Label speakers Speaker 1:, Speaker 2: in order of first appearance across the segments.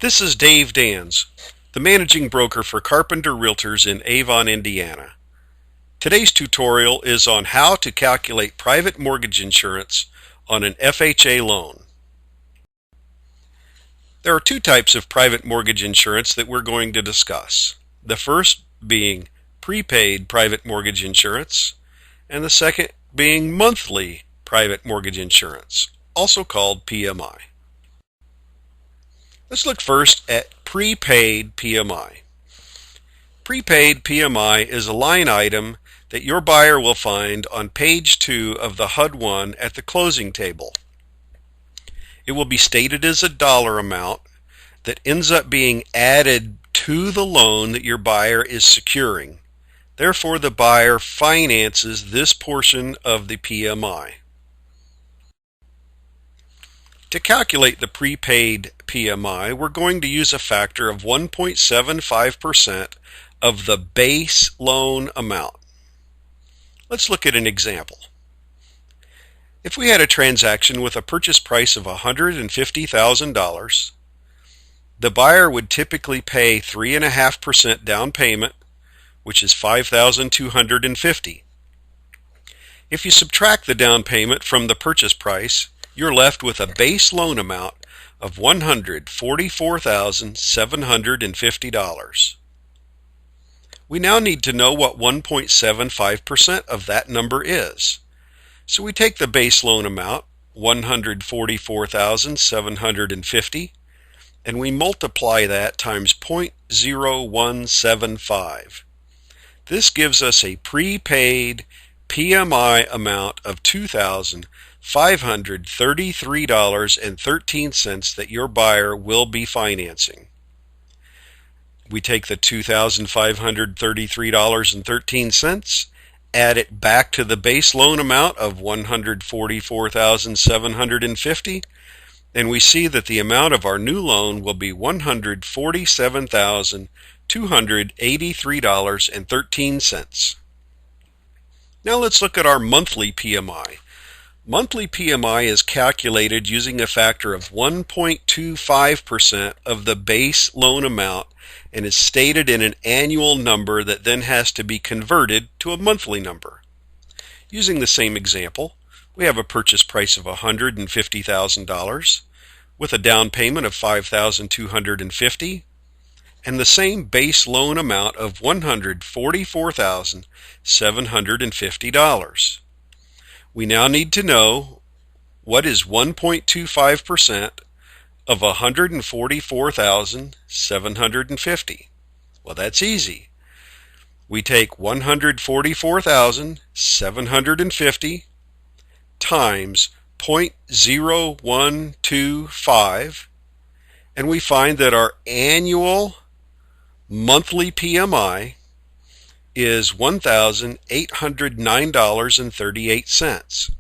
Speaker 1: This is Dave Danz, the managing broker for Carpenter Realtors in Avon, Indiana. Today's tutorial is on how to calculate private mortgage insurance on an FHA loan. There are two types of private mortgage insurance that we're going to discuss. The first being prepaid private mortgage insurance, and the second being monthly private mortgage insurance, also called PMI. Let's look first at prepaid PMI. Prepaid PMI is a line item that your buyer will find on page 2 of the HUD-1 at the closing table. It will be stated as a dollar amount that ends up being added to the loan that your buyer is securing. Therefore, the buyer finances this portion of the PMI. To calculate the prepaid PMI, we're going to use a factor of 1.75% of the base loan amount. Let's look at an example. If we had a transaction with a purchase price of $150,000, the buyer would typically pay 3.5% down payment, which is $5,250. If you subtract the down payment from the purchase price, you're left with a base loan amount of $144,750. We now need to know what 1.75% of that number is. So we take the base loan amount, $144,750, and we multiply that times 0.0175. This gives us a prepaid PMI amount of $2,533.13 that your buyer will be financing. We take the $2,533.13, add it back to the base loan amount of $144,750, and we see that the amount of our new loan will be $147,283.13. Now let's look at our monthly PMI. Monthly PMI is calculated using a factor of 1.25% of the base loan amount and is stated in an annual number that then has to be converted to a monthly number. Using the same example, we have a purchase price of $150,000 with a down payment of $5,250 and the same base loan amount of $144,750. We now need to know what is 1.25% of $144,750. Well, that's easy. We take $144,750 times 0.0125, and we find that our annual monthly PMI is $1,809.38.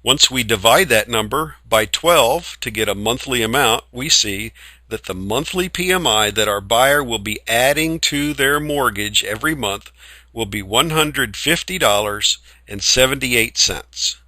Speaker 1: Once we divide that number by 12 to get a monthly amount, we see that the monthly PMI that our buyer will be adding to their mortgage every month will be $150.78.